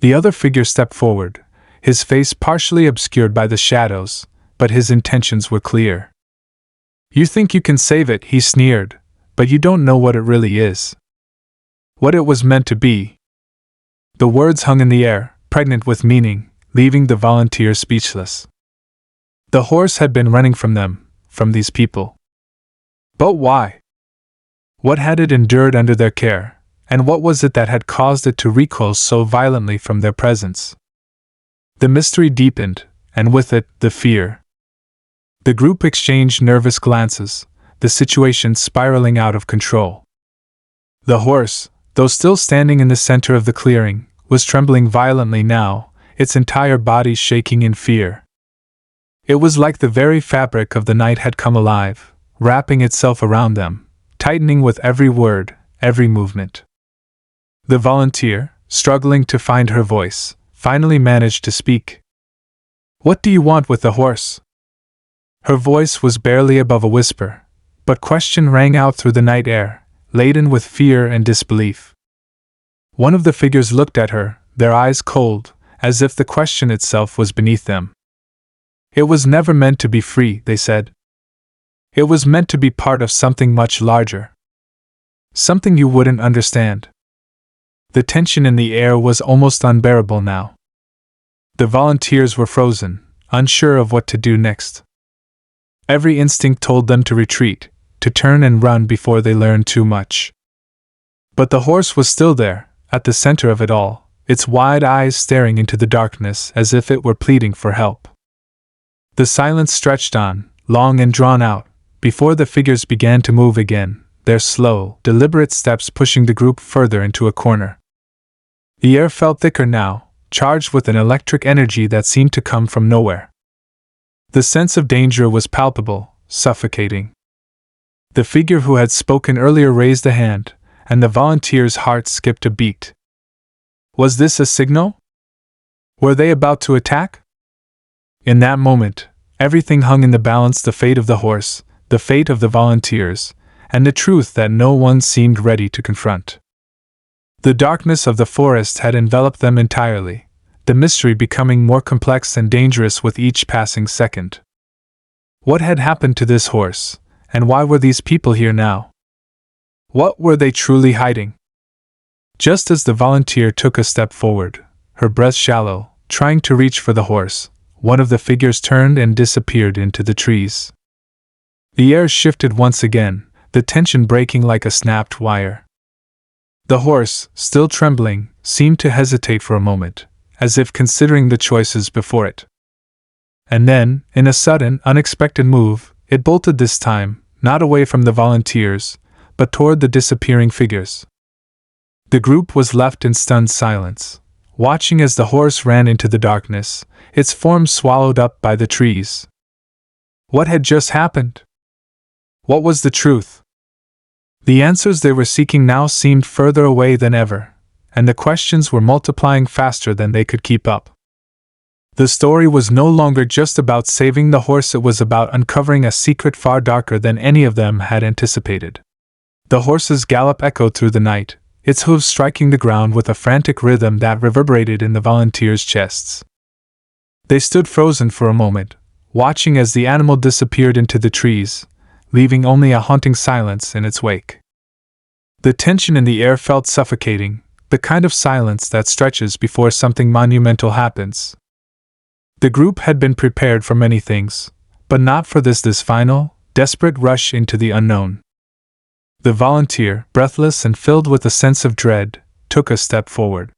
The other figure stepped forward, his face partially obscured by the shadows, but his intentions were clear. "You think you can save it," he sneered, "but you don't know what it really is. What it was meant to be." The words hung in the air, pregnant with meaning, leaving the volunteer speechless. The horse had been running from them, from these people. But why? What had it endured under their care, and what was it that had caused it to recoil so violently from their presence? The mystery deepened, and with it, the fear. The group exchanged nervous glances, the situation spiraling out of control. The horse, though still standing in the center of the clearing, was trembling violently now, its entire body shaking in fear. It was like the very fabric of the night had come alive, wrapping itself around them, tightening with every word, every movement. The volunteer, struggling to find her voice, finally managed to speak. "What do you want with the horse?" Her voice was barely above a whisper, but question rang out through the night air, laden with fear and disbelief. One of the figures looked at her, their eyes cold, as if the question itself was beneath them. "It was never meant to be free," they said. "It was meant to be part of something much larger. Something you wouldn't understand." The tension in the air was almost unbearable now. The volunteers were frozen, unsure of what to do next. Every instinct told them to retreat, to turn and run before they learned too much. But the horse was still there, at the center of it all, its wide eyes staring into the darkness as if it were pleading for help. The silence stretched on, long and drawn out, before the figures began to move again, their slow, deliberate steps pushing the group further into a corner. The air felt thicker now, charged with an electric energy that seemed to come from nowhere. The sense of danger was palpable, suffocating. The figure who had spoken earlier raised a hand, and the volunteer's heart skipped a beat. Was this a signal? Were they about to attack? In that moment, everything hung in the balance: the fate of the horse, the fate of the volunteers, and the truth that no one seemed ready to confront. The darkness of the forest had enveloped them entirely, the mystery becoming more complex and dangerous with each passing second. What had happened to this horse, and why were these people here now? What were they truly hiding? Just as the volunteer took a step forward, her breath shallow, trying to reach for the horse, one of the figures turned and disappeared into the trees. The air shifted once again, the tension breaking like a snapped wire. The horse, still trembling, seemed to hesitate for a moment, as if considering the choices before it. And then, in a sudden, unexpected move, it bolted, this time, not away from the volunteers, but toward the disappearing figures. The group was left in stunned silence, watching as the horse ran into the darkness, its form swallowed up by the trees. What had just happened? What was the truth? The answers they were seeking now seemed further away than ever, and the questions were multiplying faster than they could keep up. The story was no longer just about saving the horse, it was about uncovering a secret far darker than any of them had anticipated. The horse's gallop echoed through the night, its hooves striking the ground with a frantic rhythm that reverberated in the volunteers' chests. They stood frozen for a moment, watching as the animal disappeared into the trees, leaving only a haunting silence in its wake. The tension in the air felt suffocating, the kind of silence that stretches before something monumental happens. The group had been prepared for many things, but not for this final, desperate rush into the unknown. The volunteer, breathless and filled with a sense of dread, took a step forward.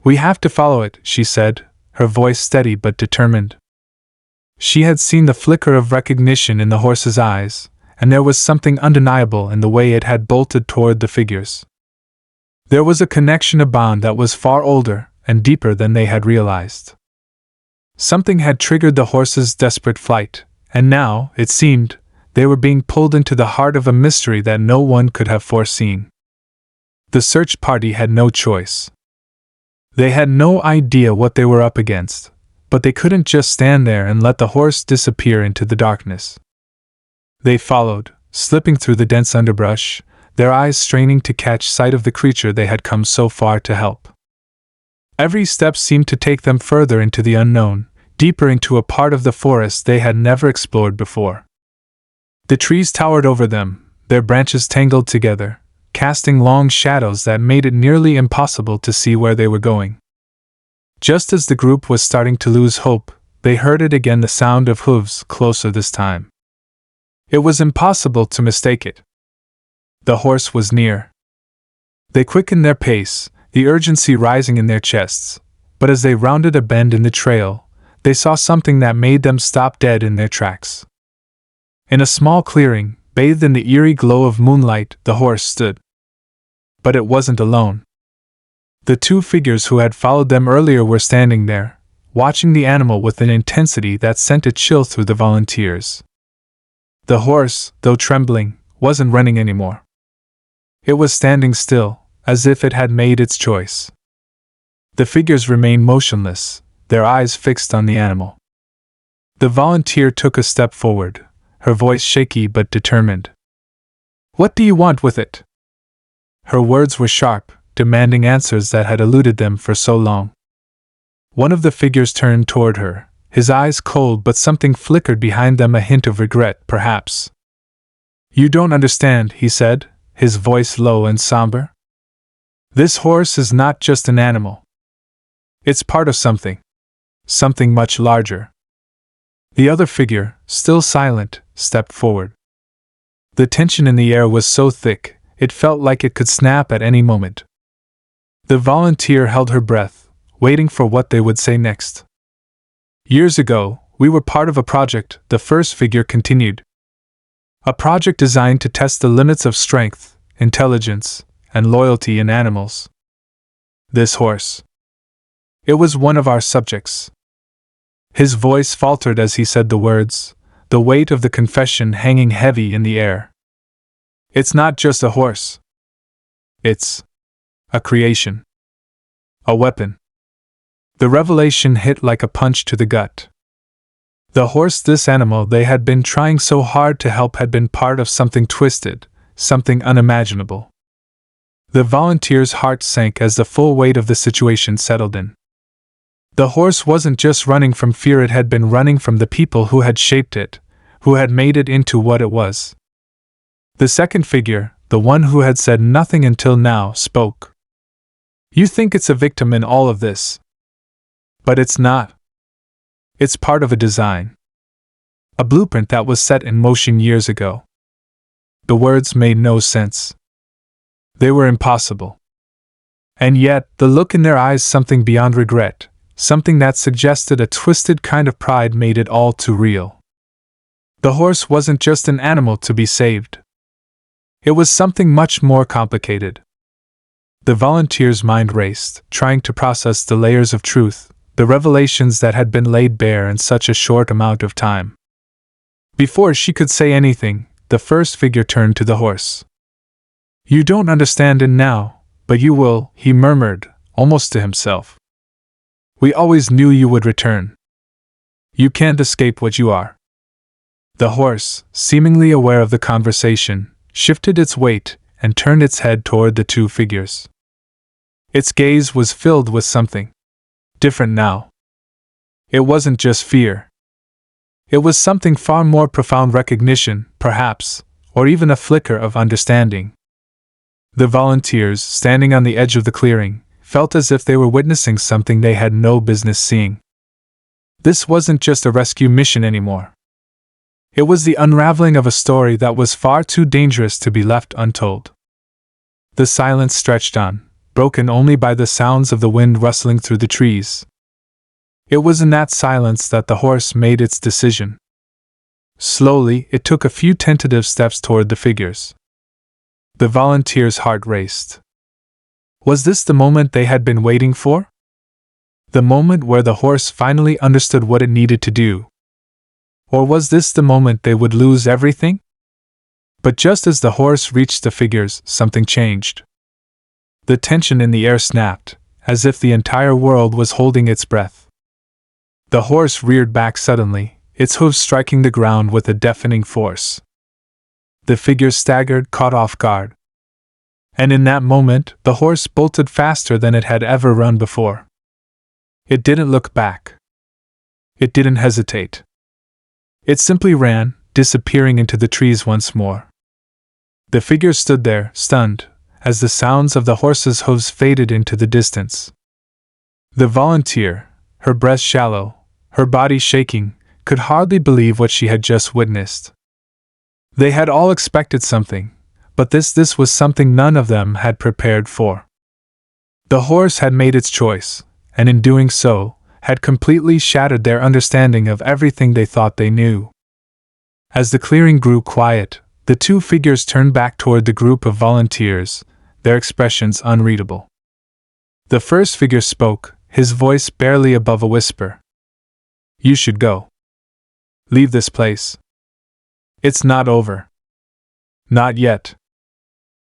"We have to follow it," she said, her voice steady but determined. She had seen the flicker of recognition in the horse's eyes, and there was something undeniable in the way it had bolted toward the figures. There was a connection, a bond that was far older and deeper than they had realized. Something had triggered the horse's desperate flight, and now, it seemed, they were being pulled into the heart of a mystery that no one could have foreseen. The search party had no choice. They had no idea what they were up against, but they couldn't just stand there and let the horse disappear into the darkness. They followed, slipping through the dense underbrush, their eyes straining to catch sight of the creature they had come so far to help. Every step seemed to take them further into the unknown, deeper into a part of the forest they had never explored before. The trees towered over them, their branches tangled together, casting long shadows that made it nearly impossible to see where they were going. Just as the group was starting to lose hope, they heard it again, the sound of hooves, closer this time. It was impossible to mistake it. The horse was near. They quickened their pace, the urgency rising in their chests, but as they rounded a bend in the trail, they saw something that made them stop dead in their tracks. In a small clearing, bathed in the eerie glow of moonlight, the horse stood. But it wasn't alone. The two figures who had followed them earlier were standing there, watching the animal with an intensity that sent a chill through the volunteers. The horse, though trembling, wasn't running anymore. It was standing still, as if it had made its choice. The figures remained motionless, their eyes fixed on the animal. The volunteer took a step forward, her voice shaky but determined. "What do you want with it?" Her words were sharp, demanding answers that had eluded them for so long. One of the figures turned toward her, his eyes cold, but something flickered behind them, a hint of regret, perhaps. "You don't understand," he said, his voice low and somber. "This horse is not just an animal. It's part of something much larger." The other figure, still silent, stepped forward. The tension in the air was so thick, it felt like it could snap at any moment. The volunteer held her breath, waiting for what they would say next. "Years ago, we were part of a project," the first figure continued. "A project designed to test the limits of strength, intelligence, and loyalty in animals. This horse. It was one of our subjects." His voice faltered as he said the words, the weight of the confession hanging heavy in the air. "It's not just a horse. It's a creation. A weapon." The revelation hit like a punch to the gut. The horse, this animal they had been trying so hard to help, had been part of something twisted, something unimaginable. The volunteer's heart sank as the full weight of the situation settled in. The horse wasn't just running from fear, it had been running from the people who had shaped it, who had made it into what it was. The second figure, the one who had said nothing until now, spoke. "You think it's a victim in all of this. But it's not. It's part of a design. A blueprint that was set in motion years ago." The words made no sense. They were impossible. And yet, the look in their eyes, something beyond regret, something that suggested a twisted kind of pride, made it all too real. The horse wasn't just an animal to be saved. It was something much more complicated. The volunteer's mind raced, trying to process the layers of truth, the revelations that had been laid bare in such a short amount of time. Before she could say anything, the first figure turned to the horse. "You don't understand it now, but you will," he murmured, almost to himself. "We always knew you would return. You can't escape what you are." The horse, seemingly aware of the conversation, shifted its weight and turned its head toward the two figures. Its gaze was filled with something different now. It wasn't just fear. It was something far more profound, recognition, perhaps, or even a flicker of understanding. The volunteers, standing on the edge of the clearing, felt as if they were witnessing something they had no business seeing. This wasn't just a rescue mission anymore. It was the unraveling of a story that was far too dangerous to be left untold. The silence stretched on, broken only by the sounds of the wind rustling through the trees. It was in that silence that the horse made its decision. Slowly, it took a few tentative steps toward the figures. The volunteers' heart raced. Was this the moment they had been waiting for? The moment where the horse finally understood what it needed to do? Or was this the moment they would lose everything? But just as the horse reached the figures, something changed. The tension in the air snapped, as if the entire world was holding its breath. The horse reared back suddenly, its hooves striking the ground with a deafening force. The figures staggered, caught off guard. And in that moment, the horse bolted faster than it had ever run before. It didn't look back. It didn't hesitate. It simply ran, disappearing into the trees once more. The figures stood there, stunned, as the sounds of the horse's hooves faded into the distance. The volunteer, her breath shallow, her body shaking, could hardly believe what she had just witnessed. They had all expected something, but this was something none of them had prepared for. The horse had made its choice, and in doing so, had completely shattered their understanding of everything they thought they knew. As the clearing grew quiet, the two figures turned back toward the group of volunteers, their expressions unreadable. The first figure spoke, his voice barely above a whisper. "You should go. Leave this place. It's not over. Not yet."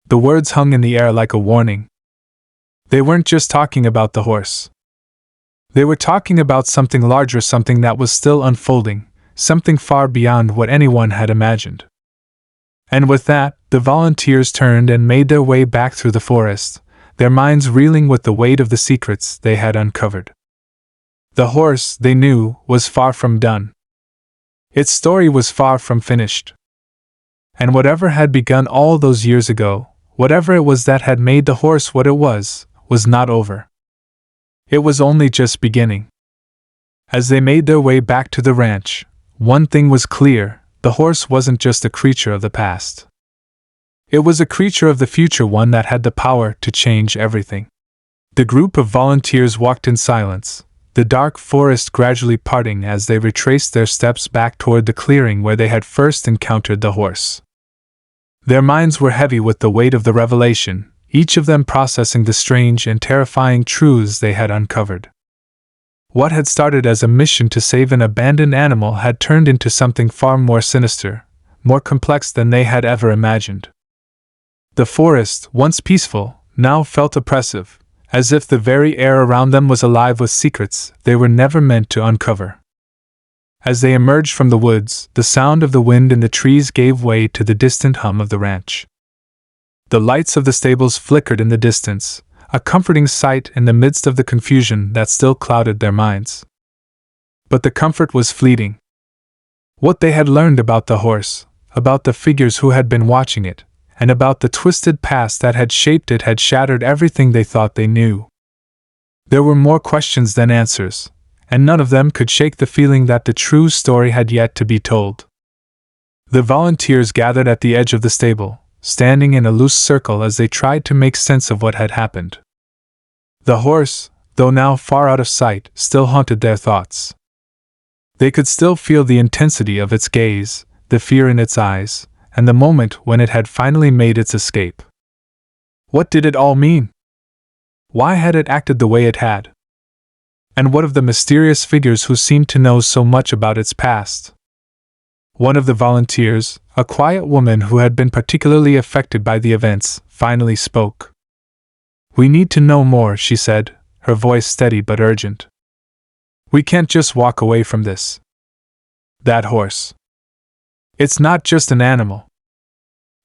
The words hung in the air like a warning. They weren't just talking about the horse. They were talking about something larger, something that was still unfolding, something far beyond what anyone had imagined. And with that, the volunteers turned and made their way back through the forest, their minds reeling with the weight of the secrets they had uncovered. The horse, they knew, was far from done. Its story was far from finished. And whatever had begun all those years ago, whatever it was that had made the horse what it was not over. It was only just beginning. As they made their way back to the ranch, one thing was clear: the horse wasn't just a creature of the past. It was a creature of the future, one that had the power to change everything. The group of volunteers walked in silence, the dark forest gradually parting as they retraced their steps back toward the clearing where they had first encountered the horse. Their minds were heavy with the weight of the revelation, each of them processing the strange and terrifying truths they had uncovered. What had started as a mission to save an abandoned animal had turned into something far more sinister, more complex than they had ever imagined. The forest, once peaceful, now felt oppressive, as if the very air around them was alive with secrets they were never meant to uncover. As they emerged from the woods, the sound of the wind in the trees gave way to the distant hum of the ranch. The lights of the stables flickered in the distance, a comforting sight in the midst of the confusion that still clouded their minds. But the comfort was fleeting. What they had learned about the horse, about the figures who had been watching it, and about the twisted past that had shaped it had shattered everything they thought they knew. There were more questions than answers, and none of them could shake the feeling that the true story had yet to be told. The volunteers gathered at the edge of the stable, standing in a loose circle as they tried to make sense of what had happened. The horse, though now far out of sight, still haunted their thoughts. They could still feel the intensity of its gaze, the fear in its eyes, and the moment when it had finally made its escape. What did it all mean? Why had it acted the way it had? And what of the mysterious figures who seemed to know so much about its past? One of the volunteers, a quiet woman who had been particularly affected by the events, finally spoke. "We need to know more," she said, her voice steady but urgent. "We can't just walk away from this. That horse. It's not just an animal.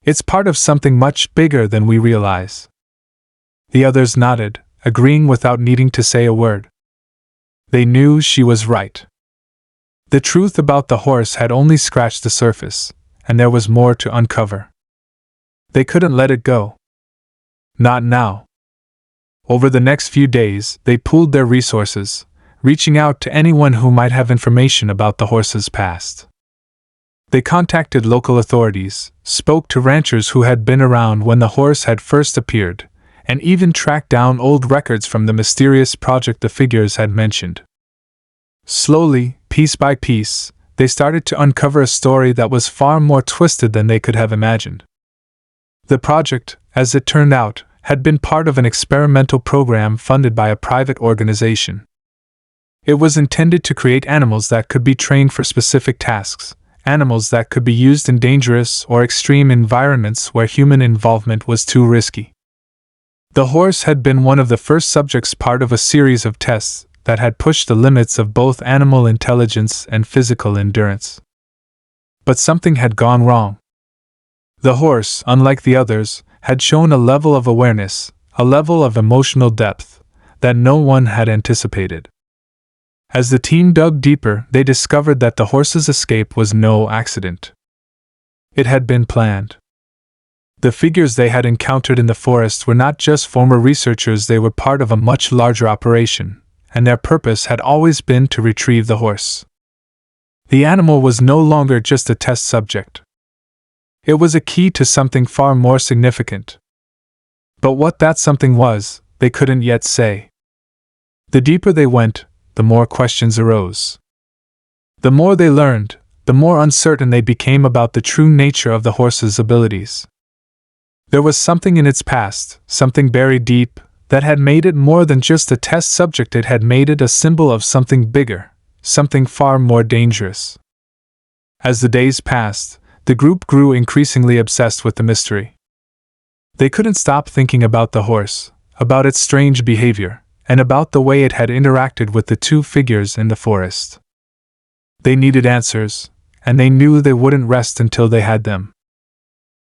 It's part of something much bigger than we realize." The others nodded, agreeing without needing to say a word. They knew she was right. The truth about the horse had only scratched the surface, and there was more to uncover. They couldn't let it go. Not now. Over the next few days, they pooled their resources, reaching out to anyone who might have information about the horse's past. They contacted local authorities, spoke to ranchers who had been around when the horse had first appeared, and even tracked down old records from the mysterious project the figures had mentioned. Slowly, piece by piece, they started to uncover a story that was far more twisted than they could have imagined. The project, as it turned out, had been part of an experimental program funded by a private organization. It was intended to create animals that could be trained for specific tasks, animals that could be used in dangerous or extreme environments where human involvement was too risky. The horse had been one of the first subjects, part of a series of tests that had pushed the limits of both animal intelligence and physical endurance. But something had gone wrong. The horse, unlike the others, had shown a level of awareness, a level of emotional depth, that no one had anticipated. As the team dug deeper, they discovered that the horse's escape was no accident. It had been planned. The figures they had encountered in the forest were not just former researchers, they were part of a much larger operation, and their purpose had always been to retrieve the horse. The animal was no longer just a test subject. It was a key to something far more significant. But what that something was, they couldn't yet say. The deeper they went, the more questions arose. The more they learned, the more uncertain they became about the true nature of the horse's abilities. There was something in its past, something buried deep, that had made it more than just a test subject. It had made it a symbol of something bigger, something far more dangerous. As the days passed, the group grew increasingly obsessed with the mystery. They couldn't stop thinking about the horse, about its strange behavior, and about the way it had interacted with the two figures in the forest. They needed answers, and they knew they wouldn't rest until they had them.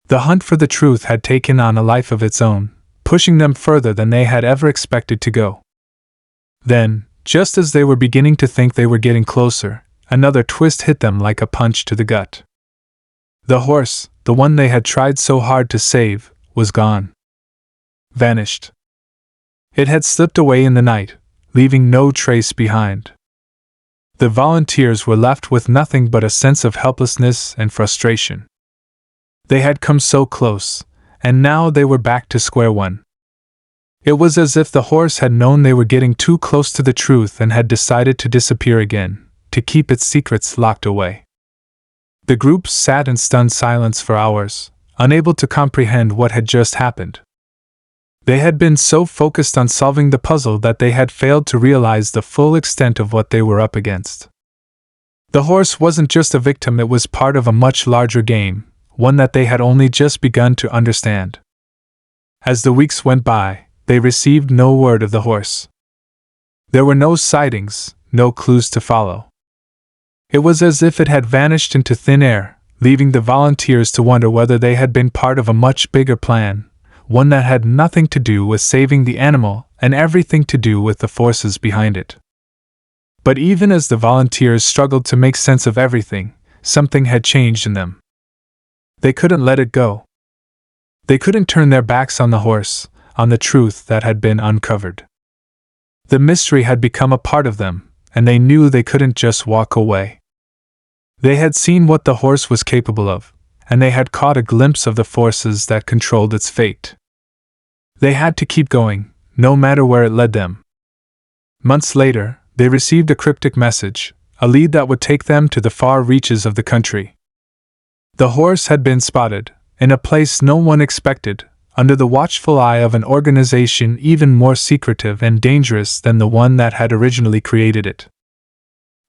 The hunt for the truth had taken on a life of its own, pushing them further than they had ever expected to go. Then, just as they were beginning to think they were getting closer, another twist hit them like a punch to the gut. The horse, the one they had tried so hard to save, was gone. Vanished. It had slipped away in the night, leaving no trace behind. The volunteers were left with nothing but a sense of helplessness and frustration. They had come so close, and now they were back to square one. It was as if the horse had known they were getting too close to the truth and had decided to disappear again, to keep its secrets locked away. The group sat in stunned silence for hours, unable to comprehend what had just happened. They had been so focused on solving the puzzle that they had failed to realize the full extent of what they were up against. The horse wasn't just a victim, it was part of a much larger game, one that they had only just begun to understand. As the weeks went by, they received no word of the horse. There were no sightings, no clues to follow. It was as if it had vanished into thin air, leaving the volunteers to wonder whether they had been part of a much bigger plan, one that had nothing to do with saving the animal and everything to do with the forces behind it. But even as the volunteers struggled to make sense of everything, something had changed in them. They couldn't let it go. They couldn't turn their backs on the horse, on the truth that had been uncovered. The mystery had become a part of them, and they knew they couldn't just walk away. They had seen what the horse was capable of, and they had caught a glimpse of the forces that controlled its fate. They had to keep going, no matter where it led them. Months later, they received a cryptic message, a lead that would take them to the far reaches of the country. The horse had been spotted, in a place no one expected, under the watchful eye of an organization even more secretive and dangerous than the one that had originally created it.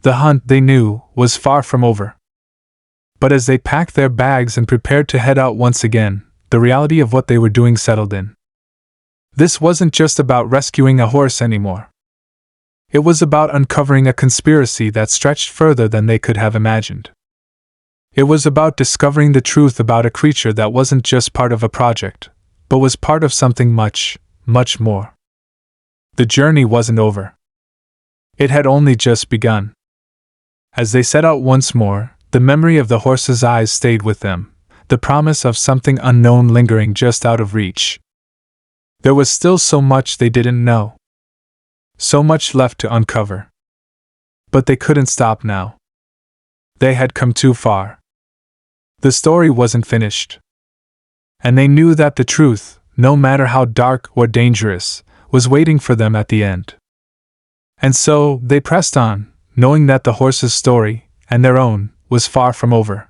The hunt, they knew, was far from over. But as they packed their bags and prepared to head out once again, the reality of what they were doing settled in. This wasn't just about rescuing a horse anymore. It was about uncovering a conspiracy that stretched further than they could have imagined. It was about discovering the truth about a creature that wasn't just part of a project, but was part of something much, much more. The journey wasn't over. It had only just begun. As they set out once more, the memory of the horse's eyes stayed with them, the promise of something unknown lingering just out of reach. There was still so much they didn't know. So much left to uncover. But they couldn't stop now. They had come too far. The story wasn't finished. And they knew that the truth, no matter how dark or dangerous, was waiting for them at the end. And so, they pressed on, knowing that the horse's story, and their own, was far from over.